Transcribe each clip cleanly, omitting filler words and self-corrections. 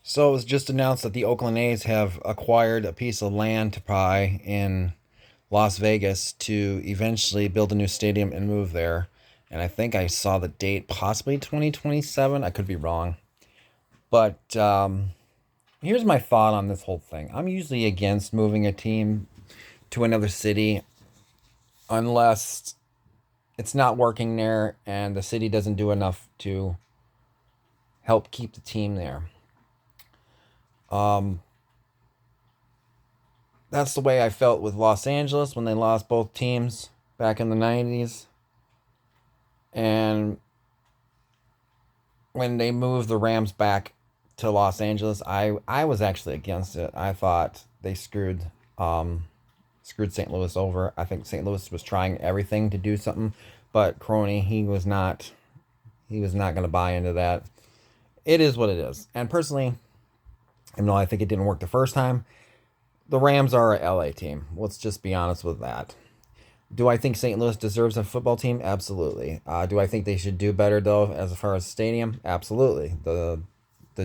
So it was just announced that the Oakland A's have acquired a piece of land to buy in Las Vegas to eventually build a new stadium and move there. And I think I saw the date, possibly 2027. I could be wrong. But here's my thought on this whole thing. I'm usually against moving a team to another city unless it's not working there and the city doesn't do enough to help keep the team there. Um, that's the way I felt with Los Angeles when they lost both teams back in the 90s. And when they moved the Rams back to Los Angeles, I was actually against it. I thought they screwed St. Louis over. I think St. Louis was trying everything to do something, but Crony, he was not going to buy into that. It is what it is. And personally, even though I think it didn't work the first time, the Rams are a LA team. Let's just be honest with that. Do I think St. Louis deserves a football team? Absolutely. Do I think they should do better though, as far as stadium? Absolutely. The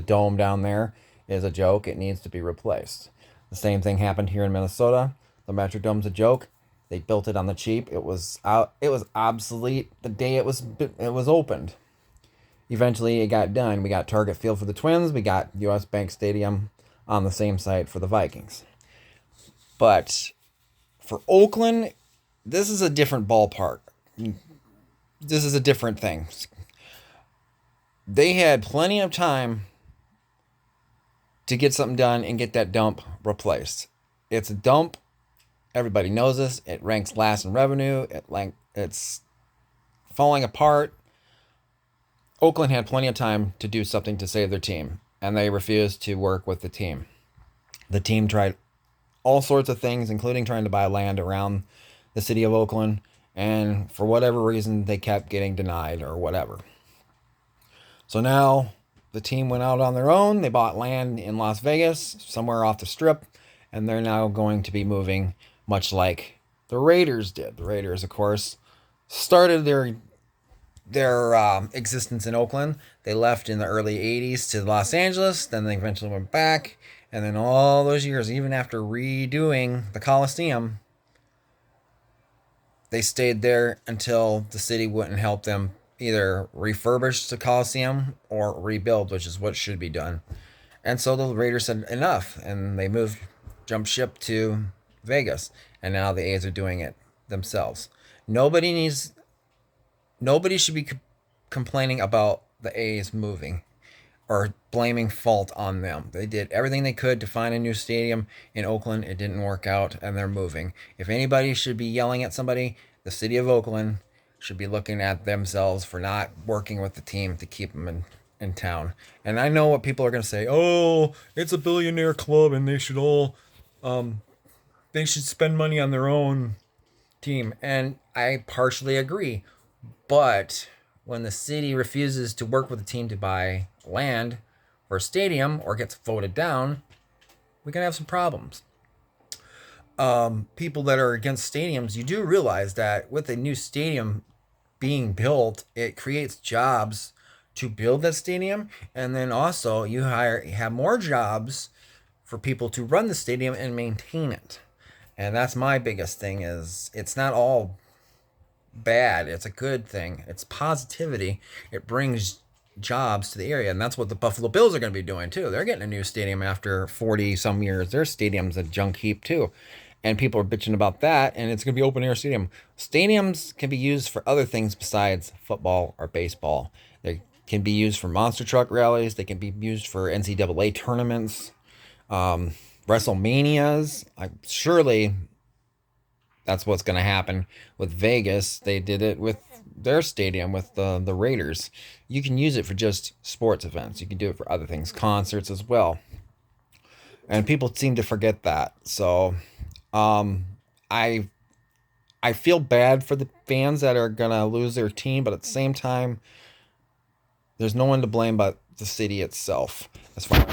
dome down there is a joke. It needs to be replaced. The same thing happened here in Minnesota. The Metrodome's a joke. They built it on the cheap. It was out. It was obsolete the day it was opened. Eventually, it got done. We got Target Field for the Twins. We got U.S. Bank Stadium on the same site for the Vikings. But for Oakland, this is a different ballpark. This is a different thing. They had plenty of time to get something done and get that dump replaced. It's a dump. Everybody knows this. It ranks last in revenue. It's falling apart. Oakland had plenty of time to do something to save their team, and they refused to work with the team. The team tried all sorts of things, including trying to buy land around the city of Oakland, and for whatever reason, they kept getting denied or whatever. So now the team went out on their own. They bought land in Las Vegas, somewhere off the strip, and they're now going to be moving much like the Raiders did. The Raiders, of course, started their existence in Oakland. They left in the early 80s to Los Angeles, then they eventually went back, and then all those years, even after redoing the Coliseum, they stayed there until the city wouldn't help them either refurbish the Coliseum or rebuild, which is what should be done. And so the Raiders said enough, and they jumped ship to Vegas, and now the A's are doing it themselves. Nobody needs, nobody should be complaining about the A's moving or blaming fault on them. They did everything they could to find a new stadium in Oakland. It didn't work out, and they're moving. If anybody should be yelling at somebody, the city of Oakland should be looking at themselves for not working with the team to keep them in town. And I know what people are going to say. Oh, it's a billionaire club, and they should spend money on their own team. And I partially agree. But when the city refuses to work with the team to buy land for a stadium or gets voted down, we can have some problems. People that are against stadiums, you do realize that with a new stadium being built, it creates jobs to build that stadium, and then also you have more jobs for people to run the stadium and maintain it. And that's my biggest thing, is it's not all bad. It's a good thing. It's positivity. It brings jobs to the area, and that's what the Buffalo Bills are going to be doing too. They're getting a new stadium after 40 some years. Their stadium's a junk heap too, and people are bitching about that, and it's going to be open air stadium. Stadiums can be used for other things besides football or baseball. They can be used for monster truck rallies. They can be used for NCAA tournaments, WrestleManias. Surely that's what's going to happen with Vegas. They did it with their stadium with the Raiders. You can use it for just sports events. You can do it for other things, concerts as well. And people seem to forget that. So I I feel bad for the fans that are gonna lose their team, but at the same time, there's no one to blame but the city itself as far